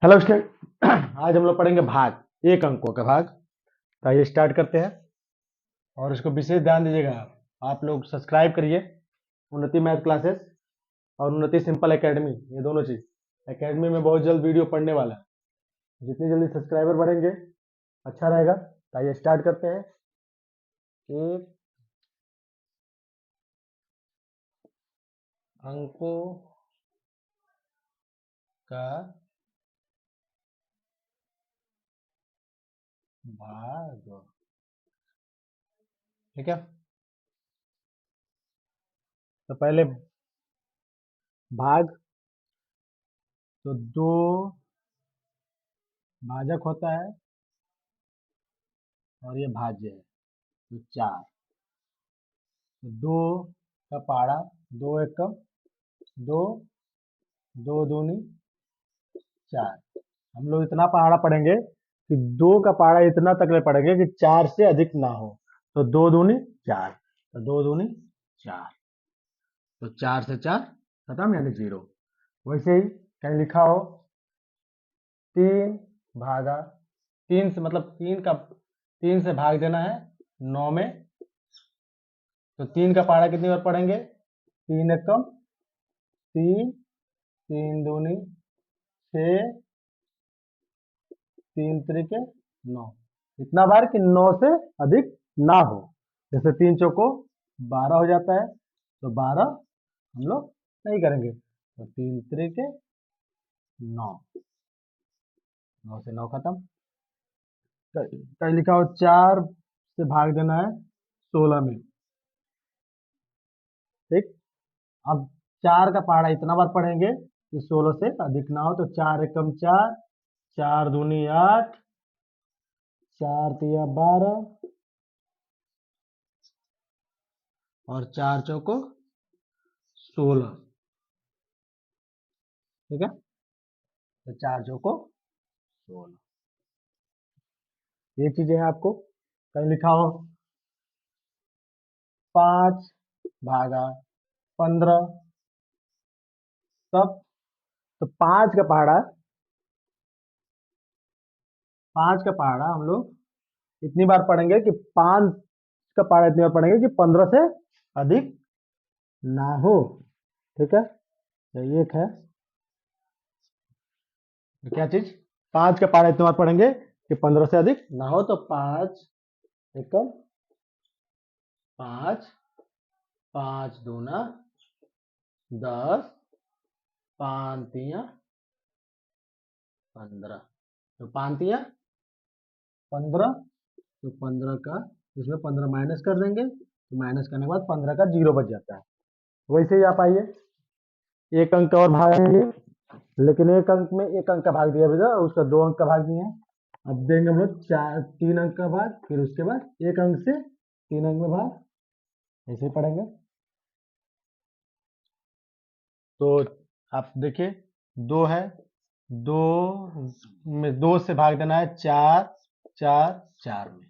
Hello student. आज हम लोग पढ़ेंगे भाग, एक अंकों का भाग। तो आइए स्टार्ट करते हैं और इसको विशेष ध्यान दीजिएगा। आप लोग सब्सक्राइब करिए उन्नति मैथ क्लासेस और उन्नति सिंपल एकेडमी, ये दोनों चीज। एकेडमी में बहुत जल्द वीडियो पढ़ने वाला है। जितनी जल्दी सब्सक्राइबर बढ़ेंगे अच्छा रहेगा। तो आइए स्टार्ट करते हैं। एक अंकों का भाग, ठीक है। तो पहले भाग, तो दो भाजक होता है और ये भाज्य है, तो चार। तो दो का पहाड़ा, दो एकम, दो, दो दूनी चार। हम लोग इतना पहाड़ा पढ़ेंगे कि दो का पहाड़ा इतना तक ले पढ़ेंगे कि चार से अधिक ना हो। तो दो दूनी चार, तो दो दूनी चार, तो चार से चार खत्म, यानी जीरो। वैसे ही कहीं लिखा हो तीन भागा, तीन से मतलब तीन से भाग देना है 9 में। तो तीन का पहाड़ा कितनी बार पढ़ेंगे? तीन एकम तीन, तीन दूनी छः, तीन त्रिके 9। इतना बार कि 9 से अधिक ना हो। जैसे तीन चौको 12 हो जाता है, तो 12 हम लोग नहीं करेंगे। तो तीन त्रिके 9, 9 से 9 खत्म। कहीं लिखा हो चार से भाग देना है 16 में, ठीक। अब चार का पहाड़ा इतना बार पढ़ेंगे कि 16 से अधिक ना हो। तो चार एकम चार, चार दूनी आठ, चार तिया 12 और चार चौको 16, ठीक है। तो चार चौको 16, ये चीजें हैं आपको। कहीं लिखा हो पांच भागा 15, तब तो पांच का पहाड़ा हम लोग इतनी बार पढ़ेंगे कि पांच का पहाड़ा इतनी बार पढ़ेंगे कि 15 से अधिक ना हो, ठीक है। तो ये एक है, क्या चीज? पांच का पहाड़ा इतनी बार पढ़ेंगे कि 15 से अधिक ना हो। तो पांच एकम पांच, पांच दूना 10, पांच तिया 15, तो पांच तिया 15। तो 15 का इसमें 15 माइनस कर देंगे, तो माइनस करने के बाद 15 का जीरो बच जाता है। वैसे ही आप आइए एक अंक और भागेंगे, लेकिन एक अंक में एक अंक का भाग दिया भैया, उसका दो अंक का भाग दिए हैं। अब देंगे हम लोग चार, तीन अंक का भाग, फिर उसके बाद एक अंक से तीन अंक में भाग, ऐसे ही पढ़ेंगे। तो आप देखिए दो है, दो में दो से भाग देना है चार, चार चार में।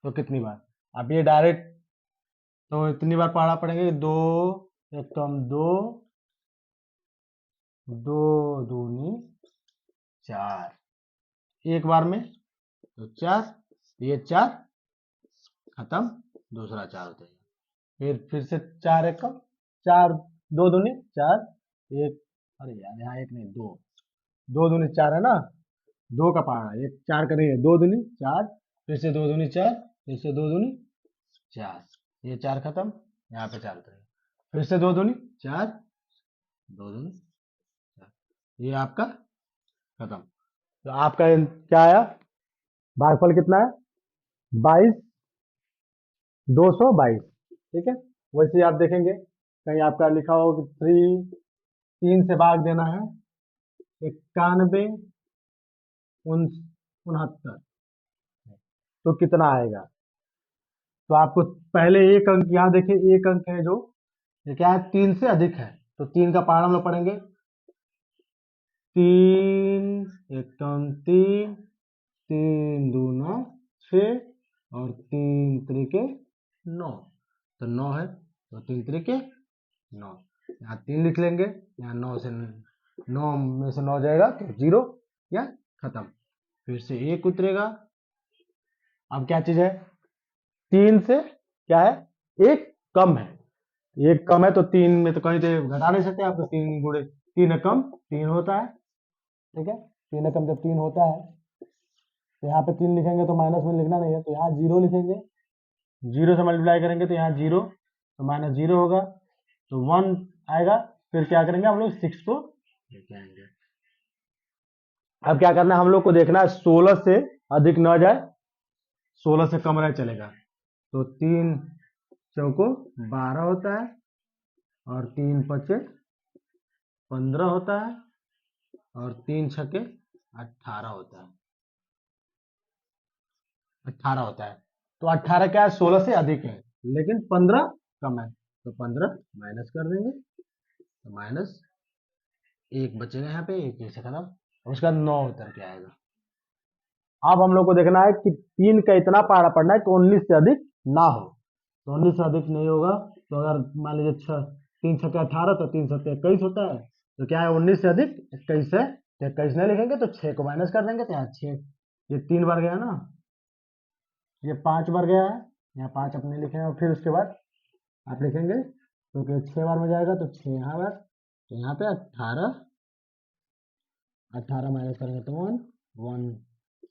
तो कितनी बार? अब ये डायरेक्ट तो इतनी बार पढ़ा पड़ेंगे, दो एकम दो, दो दूनी चार, एक बार में तो चार, ये चार खत्म, दूसरा चार होता है। फिर से चार एकम चार, दो दूनी चार, एक, अरे यार यहाँ एक नहीं दो, दो दूनी चार है ना, दो का पहाड़ा एक चार का नहीं है, दो दूनी चार, फिर से दो दूनी चार, फिर से दो दूनी चार, ये चार खत्म, यहाँ पे चार करेंगे, फिर से दो दूनी चार, दो दूनी चार, ये आपका खत्म। तो आपका क्या आया? भागफल कितना है? 22, 222, ठीक है। वैसे ही आप देखेंगे कहीं आपका लिखा हो कि तीन से भाग देना है 91, 69, तो कितना आएगा? तो आपको पहले एक अंक यहाँ देखिए, एक अंक है जो ये क्या है, तीन से अधिक है। तो तीन का पहाड़ा हम लोग पढ़ेंगे, तीन एकम तीन, तीन दूना छः और तीन त्रिके 9। तो 9 है, तो तीन त्रिके 9, यहाँ तीन लिख लेंगे, यहाँ 9 से 9 में से 9 जाएगा तो जीरो, क्या खत्म, फिर से 1 उतरेगा। अब क्या चीज है, 3 से क्या है, 1 कम है, 1 कम है तो 3 में तो कहीं से घटा नहीं सकते आपको, 3 गुणे 3 कम 3 होता है, ठीक है। 3 कम जब 3 होता है तो यहाँ पे 3 लिखेंगे तो माइनस में लिखना नहीं है, तो यहाँ 0 लिखेंगे, 0 से मल्टीप्लाई करेंगे तो यहाँ 0, तो माइनस 0 होगा, तो 1 आएगा। फिर क्या करेंगे हम लोग 6 को लेके आएंगे। अब क्या करना है हम लोग को, देखना है 16 से अधिक न जाए, 16 से कम रहे चलेगा। तो 3 चौको 12 होता है और 3 पचे 15 होता है और 3 छके 18 होता है, 18 होता है। तो 18 क्या है, 16 से अधिक है लेकिन 15 कम है, तो 15 माइनस कर देंगे, तो माइनस 1 बचेगा यहाँ पे, 1 से खत्म, उसका 9 उतर के आएगा। अब हम लोग को देखना है कि 3 का इतना पहाड़ा पड़ना है कि 19 से अधिक ना हो, तो 19 से अधिक नहीं होगा, तो अगर मान लीजिए 3 छक्के 18, तो 3 सत्ते 21 होता है, तो क्या है 19 से अधिक 21 है, तो 21 नहीं लिखेंगे तो 6 को माइनस कर देंगे, तो यहाँ 6, ये 3 बार गया ना, ये 5 बार गया है, यहाँ 5 अपने लिखे हैं, और फिर उसके बाद आप लिखेंगे क्योंकि 6 बार में जाएगा तो 6 यहाँ बार, तो यहाँ पे 18, 18 माइनस करेंगे तो 1, 1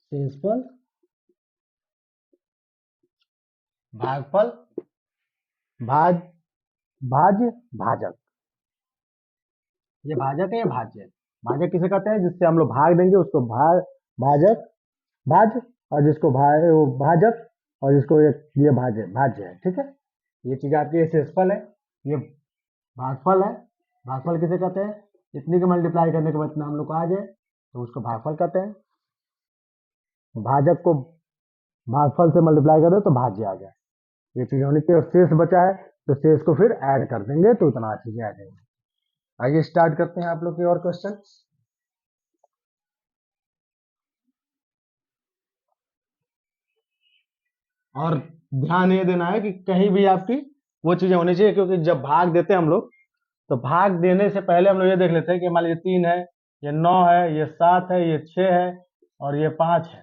शेषफल भागफल भाज भाज्य भाजक, ये भाजक है, ये भाज्य है। भाजक किसे कहते हैं, जिससे हम लोग भाग देंगे उसको भाजक भाज्य, और जिसको वो भाजक, और जिसको ये भाज्य भाज्य है, ठीक है। ये चीज आपकी ये शेषफल है, ये भागफल है। भागफल किसे कहते हैं, इतनी के मल्टीप्लाई करने के बाद इतना हम लोग को आ जाए तो उसको भागफल कहते हैं। भाजक को भागफल से मल्टीप्लाई कर दो तो भाज्य आ जाए, ये चीज होनी चाहिए। और शेष बचा है तो शेष को फिर ऐड कर देंगे तो उतना चीजें आ जाएंगे। आइए स्टार्ट करते हैं आप लोग के और क्वेश्चन। और ध्यान ये देना है कि कहीं भी आपकी वो चीजें होनी चाहिए, क्योंकि जब भाग देते हैं हम लोग, तो भाग देने से पहले हम लोग ये देख लेते हैं कि मान लीजिए 3 है, ये 9 है, ये 7 है, ये 6 है और ये 5 है।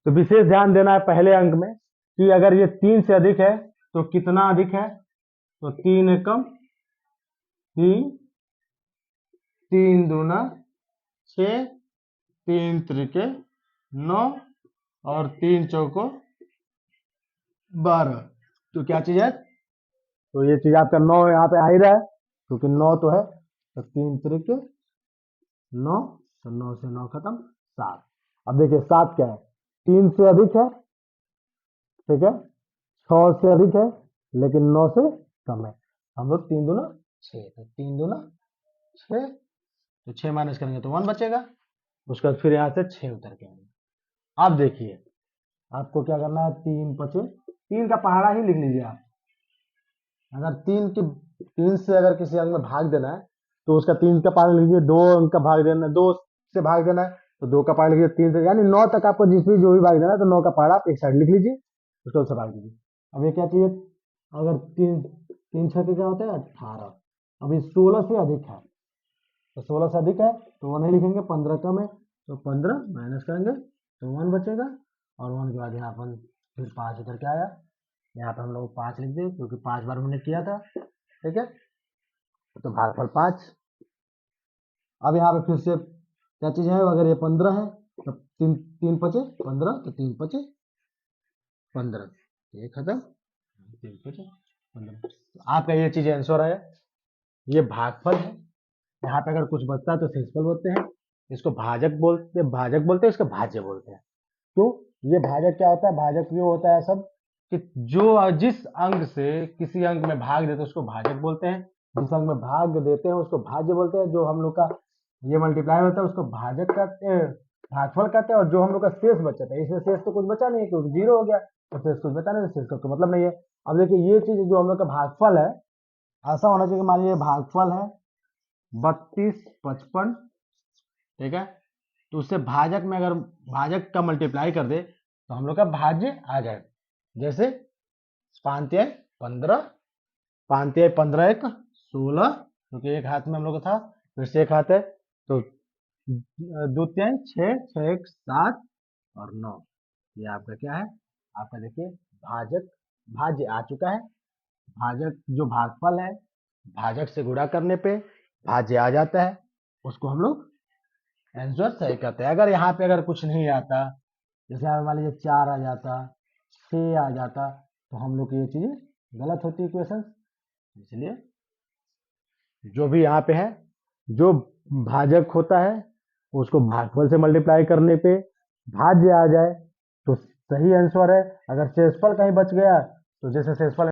तो विशेष ध्यान देना है पहले अंक में कि अगर ये 3 से अधिक है तो कितना अधिक है, तो 3 एकम 3, 3 दूना 6, 3 त्रिके 9 और 3 चौको 12। तो क्या चीज है, तो ये चीज आपका 9 यहाँ पे आ ही रहा है क्योंकि 9 तो है, तो 3 त्रिके 9, तो 9 से 9 खत्म, 7। अब देखिए 7 क्या है, 3 से अधिक है, ठीक है, 6 से अधिक है लेकिन 9 से कम है। हम लोग 3 दूना 6, तो 3 दूना 6, तो 6 माइनस करेंगे तो 1 बचेगा, उसके बाद फिर यहाँ से 6 उतर के आएंगे। अब देखिए आपको क्या करना है, 3 पचे 3 का पहाड़ा ही लिख लीजिए आप। अगर 3 से अगर किसी अंक में भाग देना है तो उसका 3 का पहाड़ा लिखिए, 2 अंक का भाग देना है, 2 से भाग देना है तो 2 का पहाड़ा लिखिए, 3 से यानी 9 तक आपको जिस भी जो भी भाग देना है तो 9 का पहाड़ा आप एक साइड लिख लीजिए, उसको उससे भाग दीजिए। अब ये क्या चाहिए, अगर 3 छः क्या होता है 18, अभी 16 से अधिक है, तो 16 से अधिक है तो वो नहीं लिखेंगे, 15 कम है तो 15 माइनस करेंगे तो 1 बचेगा, और 1 के बाद यहाँ पर फिर 5 उतर के आया, यहाँ पर हम लोग 5 लिख दें क्योंकि 5 बार हमने किया था, ठीक है। तो भागफल 5। अब यहाँ पे फिर से क्या चीज है, अगर ये 15 है तो 3 पचे 15, तो 3 पचे 15, ये खत्म, 3 पचे 15। तो आपका ये चीज आंसर है, ये भागफल है। यहाँ पे अगर कुछ बचता है तो शेषफल बोलते हैं, इसको भाजक बोलते हैं, इसको भाज्य बोलते हैं। क्यों, ये भाजक क्या होता है, भाजक ये होता है सब कि जो जिस अंक से किसी अंक में भाग देते हैं उसको भाजक बोलते हैं, जिस अंक में भाग देते हैं उसको भाज्य बोलते हैं, जो हम लोग का ये मल्टीप्लाई होता है उसको भाजक कहते हैं, भागफल कहते हैं, और जो हम लोग का शेष बचा था, इसमें शेष तो कुछ बचा नहीं है क्योंकि 0 हो गया, तो शेष कुछ बचा नहीं, शेष का तो मतलब नहीं है। अब देखिए ये चीज जो हम लोग का भागफल है, ऐसा होना चाहिए, मान लीजिए भागफल है 32, 55, ठीक है, तो उससे भाजक में अगर भाजक का मल्टीप्लाई कर दे तो हम लोग का भाज्य आ जाए, जैसे 5 तिहाई 15, 5 तिहाई 15 एक 16, क्योंकि एक हाथ में हम लोग का था, फिर से एक हाथ है तो द्वितीयांक 6, 6 एक 7 और 9। ये आपका क्या है, आपका देखिए भाजक, भाज्य आ चुका है। भाजक जो भागफल है, भाजक से गुणा करने पे भाज्य आ जाता है, उसको हम लोग आंसर सही करते हैं। अगर यहाँ पे अगर कुछ नहीं आता, जैसे आप मान लीजिए 4 आ जाता, 6 आ जाता, तो हम लोग की ये चीज गलत होती है इक्वेशन। इसलिए जो भी यहाँ पे है, जो भाजक होता है उसको भागफल से मल्टीप्लाई करने पे भाज्य आ जाए तो सही आंसर है। अगर शेषफल कहीं बच गया तो जैसे शेषफल